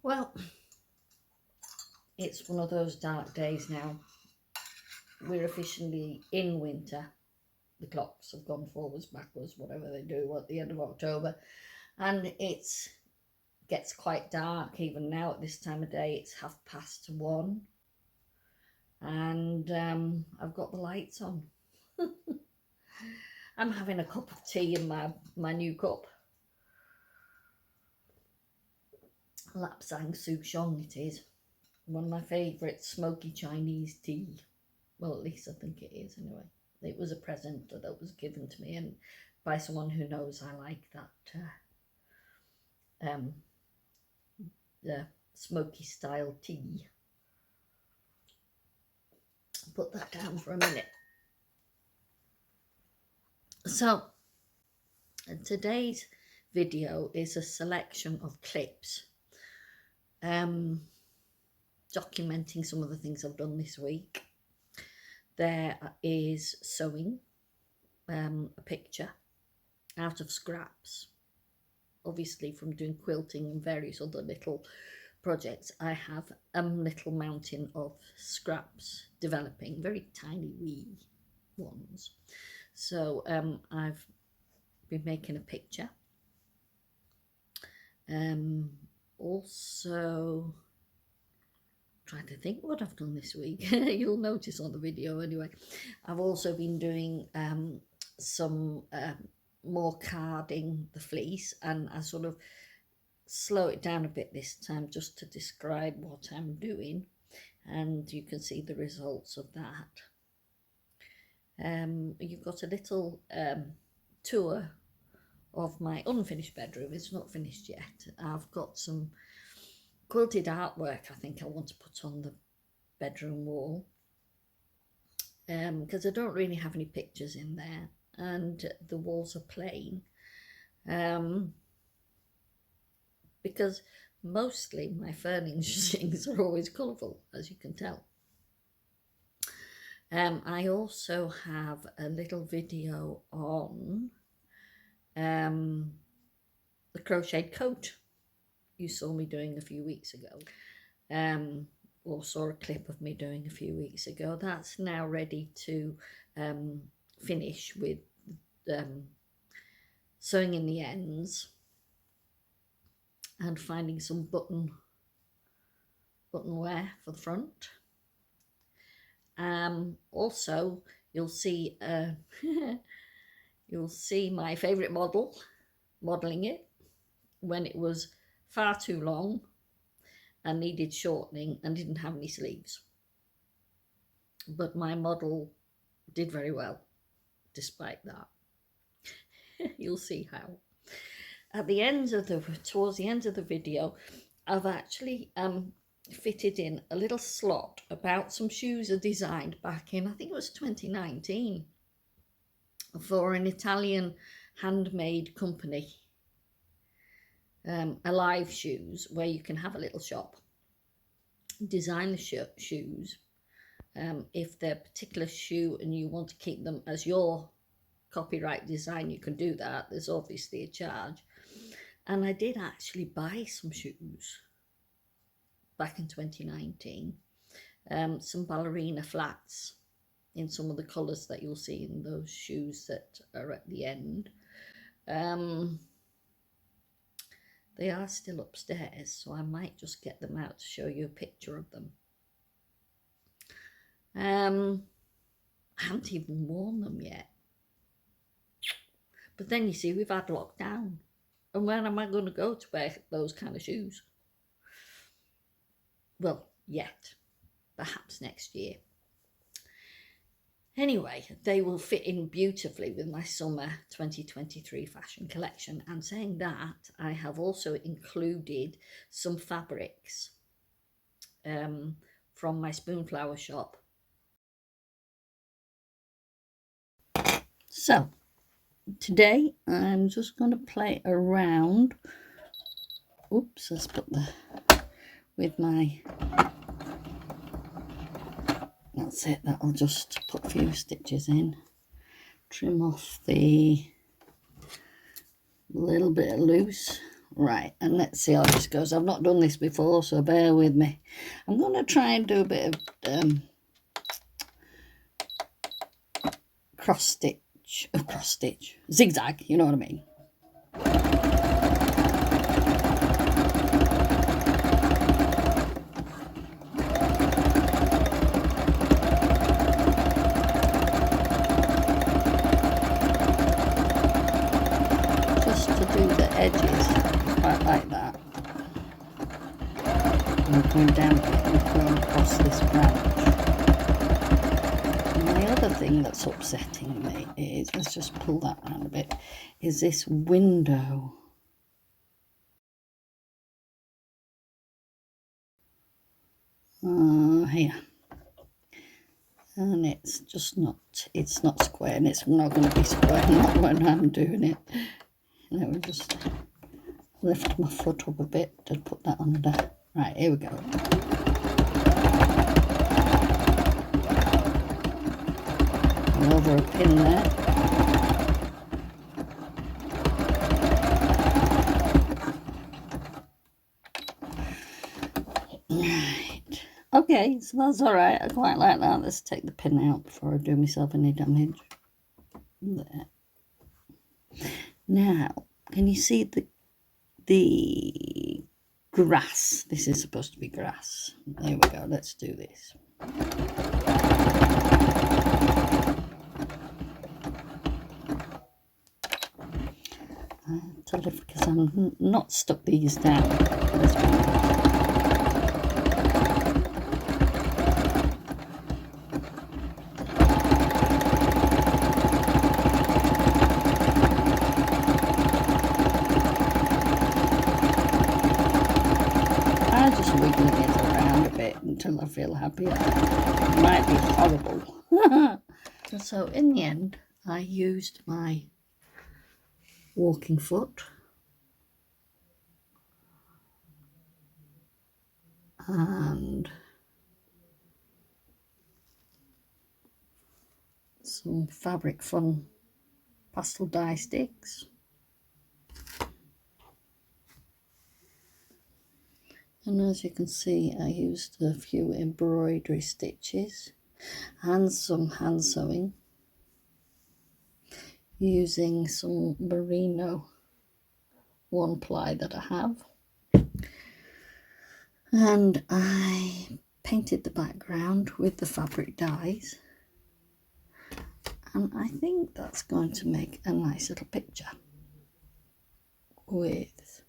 Well, it's one of those dark days now. We're officially in winter. The clocks have gone forwards, backwards, whatever they do at the end of October. And it gets quite dark even now at this time of day. It's 1:30. And I've got the lights on. I'm having a cup of tea in my new cup. Lapsang Souchong it is. One of my favourite smoky Chinese tea. Well, at least I think it is anyway. It was a present that was given to me, and by someone who knows I like that the smoky style tea. Put that down for a minute. So today's video is a selection of clips documenting some of the things I've done this week. There is sewing, a picture out of scraps, obviously from doing quilting and various other little projects. I have a little mountain of scraps developing, very tiny wee ones. So I've been making a picture. Also trying to think what I've done this week. You'll notice on the video anyway. I've also been doing some more carding the fleece, and I sort of slow it down a bit this time just to describe what I'm doing, and you can see the results of that. You've got a little tour of my unfinished bedroom. It's not finished yet. I've got some quilted artwork I think I want to put on the bedroom wall, because I don't really have any pictures in there, and the walls are plain, because mostly my furnishings are always colourful, as you can tell. I also have a little video on the crocheted coat you saw me doing a few weeks ago, or saw a clip of me doing a few weeks ago. That's now ready to finish with sewing in the ends and finding some button wear for the front. Also, you'll see you'll see my favourite model modelling it when it was far too long and needed shortening and didn't have any sleeves. But my model did very well despite that. You'll see how. At the end of towards the end of the video, I've actually fitted in a little slot about some shoes I designed back in, I think it was 2019, for an Italian handmade company, Alive Shoes, where you can have a little shop, design the shoes. If they're a particular shoe and you want to keep them as your copyright design, you can do that. There's obviously a charge. And I did actually buy some shoes back in 2019, some ballerina flats in some of the colours that you'll see in those shoes that are at the end. They are still upstairs, so I might just get them out to show you a picture of them. I haven't even worn them yet. But then you see, we've had lockdown. And when am I going to go to wear those kind of shoes? Well, yet. Perhaps next year. Anyway, they will fit in beautifully with my summer 2023 fashion collection. And saying that, I have also included some fabrics from my Spoonflower Shop. So, today I'm just going to play around. Oops, let's put with my... That's it, that'll just put a few stitches in. Trim off the little bit of loose Right, and let's see how this goes. I've not done this before, so bear with me. I'm going to try and do a bit of cross stitch, zigzag, you know what I mean. Just to do the edges, quite like that. And going down and going across this branch. My other thing that's upsetting me is, let's just pull that around a bit, is this window. Here. And it's just not, it's not square, and it's not going to be square, not when I'm doing it. Let me just lift my foot up a bit to put that under. Right, here we go. And over a pin there. Right. Okay, so that's alright. I quite like that. Let's take the pin out before I do myself any damage. There. Now, can you see the grass? This is supposed to be grass. There we go. Let's do this. I have to lift because I'm not stuck these down. I'm just wiggling it around a bit until I feel happy. It might be horrible. So in the end, I used my walking foot and some Fabric Fun pastel dye sticks, and as you can see, I used a few embroidery stitches and some hand sewing using some merino one ply that I have. And I painted the background with the fabric dyes, and I think that's going to make a nice little picture with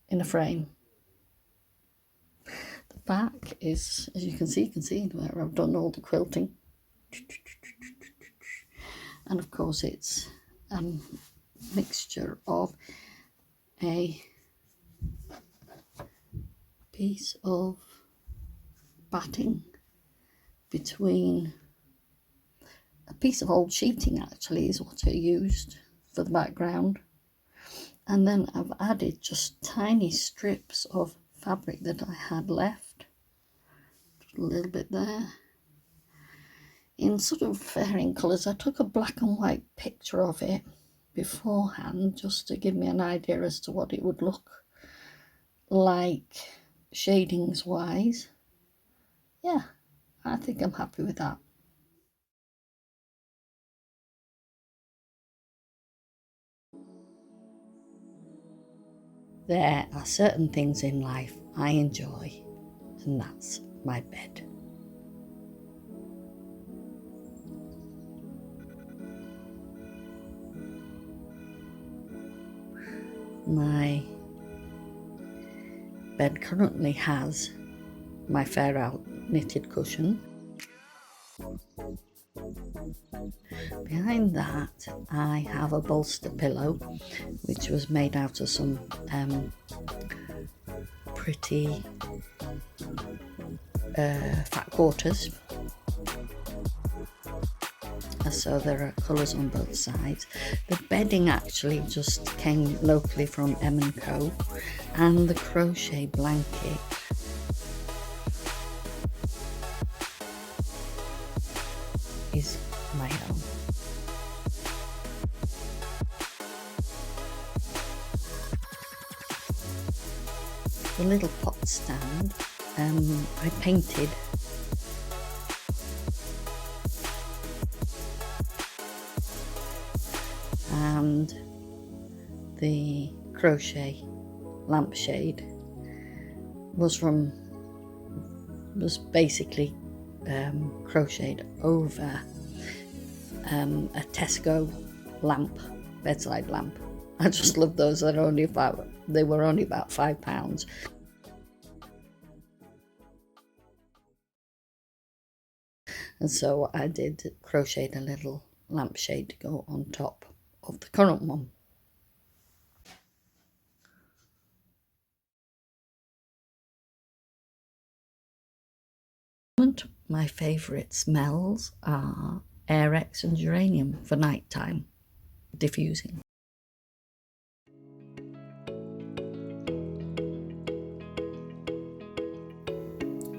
in a frame. The back is, as you can see where I've done all the quilting, and of course it's a mixture of a piece of batting between a piece of old sheeting, actually, is what I used for the background, and then I've added just tiny strips of fabric that I had left, just a little bit there, in sort of varying colours. I took a black and white picture of it beforehand just to give me an idea as to what it would look like shadings wise. Yeah, I think I'm happy with that. There are certain things in life I enjoy, and that's my bed. My bed currently has my Fair Out knitted cushion. Behind that I have a bolster pillow which was made out of some pretty fat quarters, so there are colours on both sides. The bedding actually just came locally from M&Co, and the crochet blanket is my own. the little pot stand, I painted and the crochet lampshade was basically crocheted over a Tesco lamp, bedside lamp. I just love those. They were only about £5. And so I did crochet a little lampshade to go on top of the current one. My favourite smells are Airex and geranium for nighttime diffusing.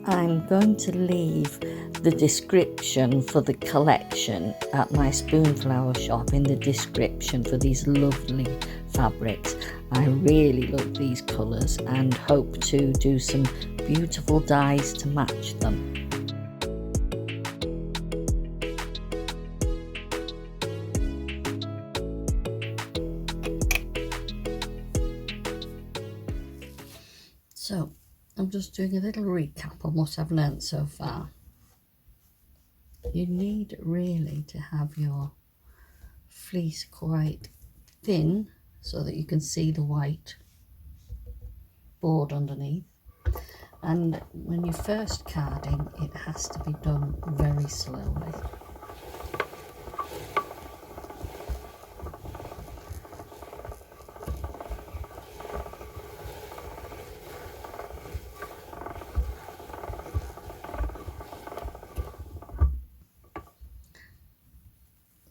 I'm going to leave the description for the collection at my Spoonflower Shop in the description for these lovely fabrics. I really love these colours and hope to do some beautiful dyes to match them. So I'm just doing a little recap on what I've learnt so far. You need really to have your fleece quite thin so that you can see the white board underneath. And when you're first carding, it has to be done very slowly.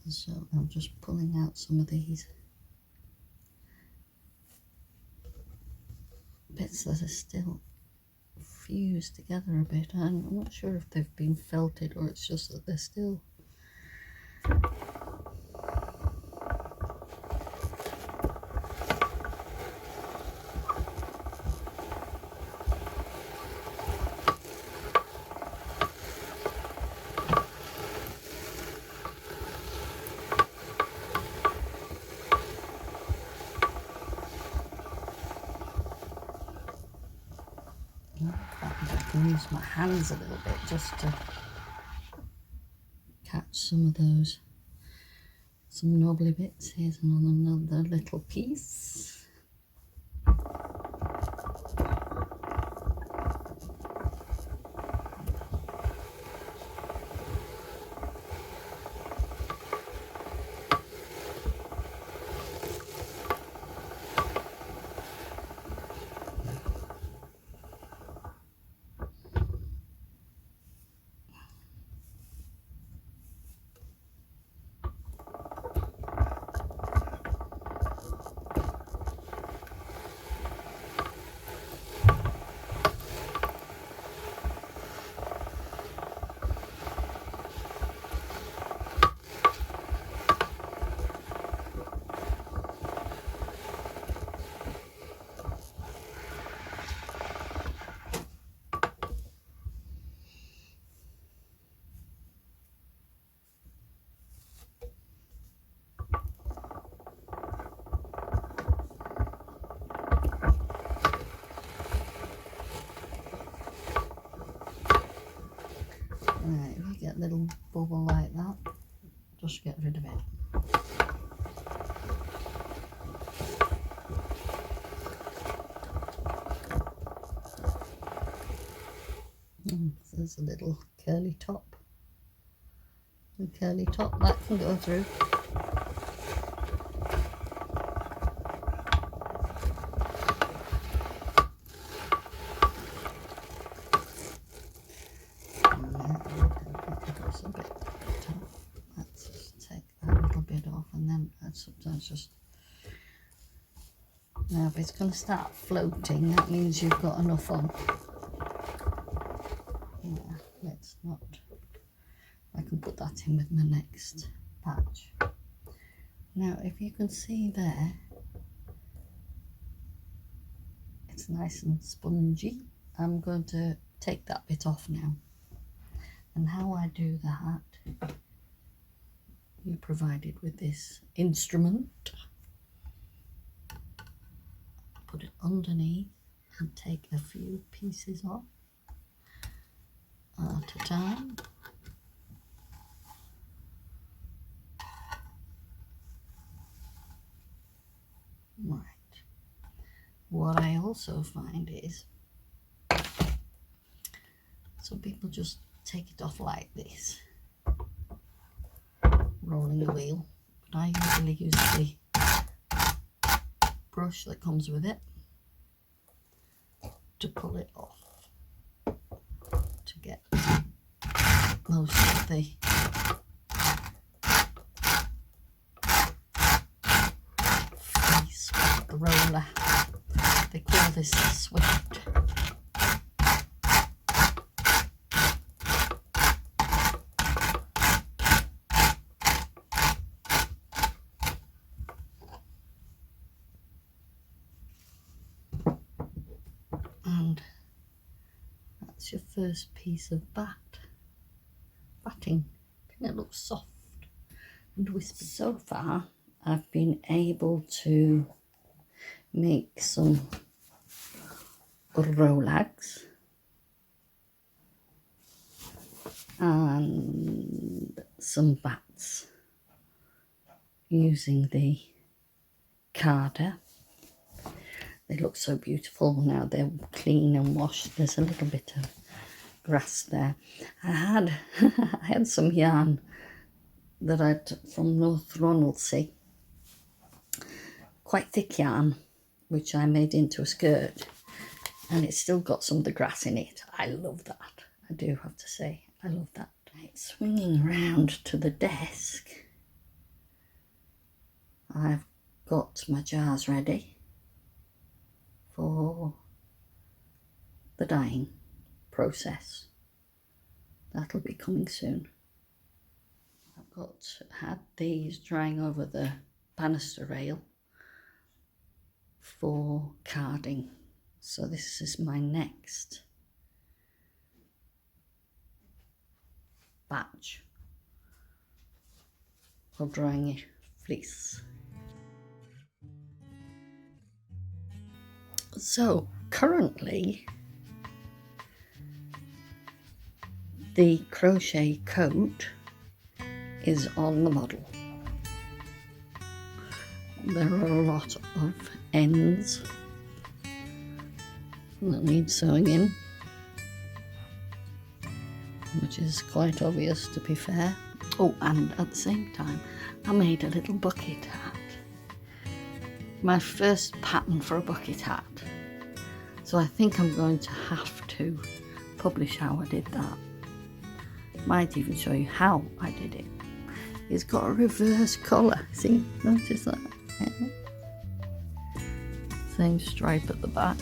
So I'm just pulling out some of these bits that are still fused together a bit. I'm not sure if they've been felted or it's just that they're still I can use my hands a little bit just to catch some of those, some knobbly bits. Here's another little piece. Right, if you get a little bubble like that, just get rid of it. There's a little curly top. The curly top that can go through. Let's just take that little bit off, and then sometimes just now if it's going to start floating, that means you've got enough on. Yeah, let's not. I can put that in with my next patch. Now if you can see there, It's nice and spongy. I'm going to take that bit off now. And how I do that, you're provided with this instrument. Put it underneath and take a few pieces off at a time. Right. What I also find is some people just take it off like this, rolling the wheel, but I usually use the brush that comes with it to pull it off, to get most of the face with the roller. They call this a swift. And that's your first piece of batting. And it looks soft and wispy. So far, I've been able to make some rolags and some bats using the Kaale. They look so beautiful now. They're clean and washed. There's a little bit of grass there. I had some yarn that I'd from North Ronaldsay, quite thick yarn, which I made into a skirt, and it's still got some of the grass in it. I love that. I do have to say, I love that. Right, swinging round to the desk, I've got my jars ready for the dyeing process. That'll be coming soon. I've had these drying over the banister rail for carding. So this is my next batch of drying fleece. So currently the crochet coat is on the model. There are a lot of ends that need sewing in, which is quite obvious, to be fair. Oh, and at the same time I made a little bucket hat. My first pattern for a bucket hat. So I think I'm going to have to publish how I did that. Might even show you how I did it. It's got a reverse collar. See, notice that? Yeah. Same stripe at the back.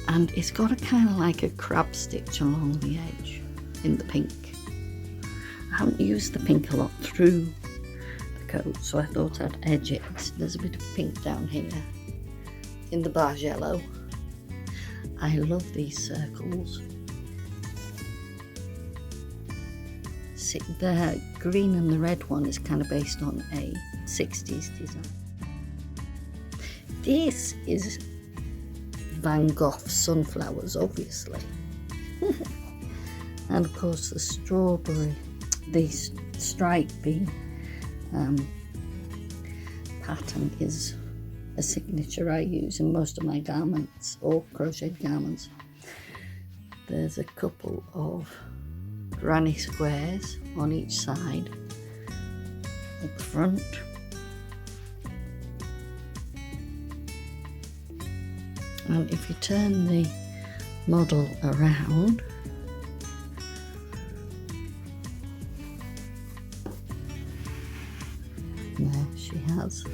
And it's got a kind of like a crab stitch along the edge in the pink. I haven't used the pink a lot through the coat, so I thought I'd edge it. There's a bit of pink down here in the Bargello. I love these circles. See, the green and the red one is kind of based on a 60s design. This is Van Gogh sunflowers, obviously. And of course the strawberry, the stripy pattern is a signature I use in most of my garments, or crocheted garments. There's a couple of granny squares on each side at the front. And if you turn the model around, there she has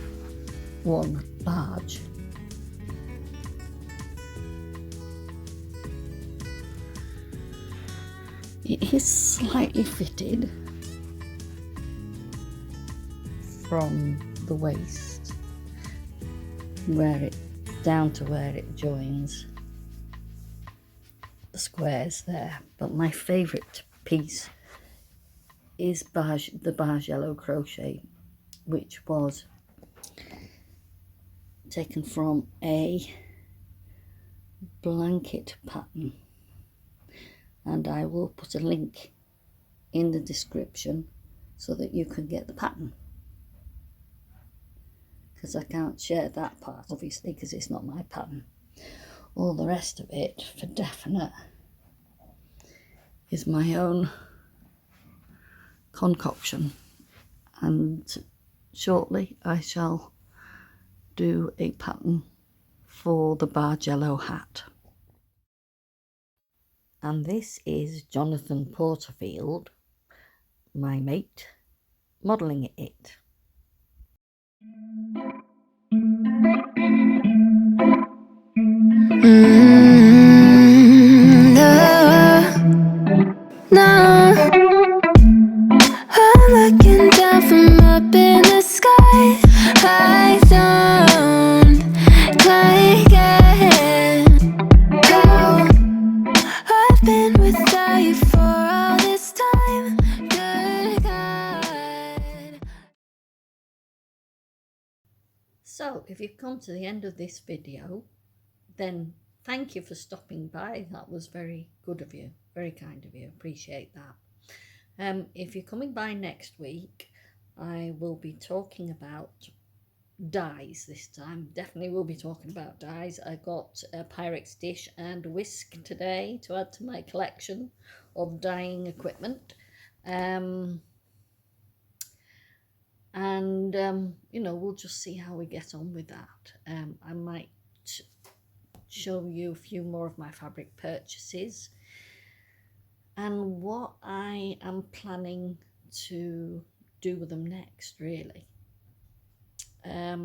one large. It is slightly fitted from the waist where it down to where it joins the squares there. But my favourite piece is the Bargello crochet, which was taken from a blanket pattern, and I will put a link in the description so that you can get the pattern, because I can't share that part obviously because it's not my pattern. All the rest of it for definite is my own concoction, and shortly I shall do a pattern for the Bargello hat. And this is Jonathan Porterfield, my mate, modelling it. No, I'm looking down from up in the sky. I don't like it. Oh, I've been without you for all this time. Good God. So if you've come to the end of this video, then thank you for stopping by. That was very good of you, very kind of you, appreciate that. If you're coming by next week, I will be talking about dyes this time. Definitely will be talking about dyes. I got a Pyrex dish and whisk today to add to my collection of dyeing equipment. You know, we'll just see how we get on with that. I might show you a few more of my fabric purchases and what I am planning to do with them next, really. Yeah.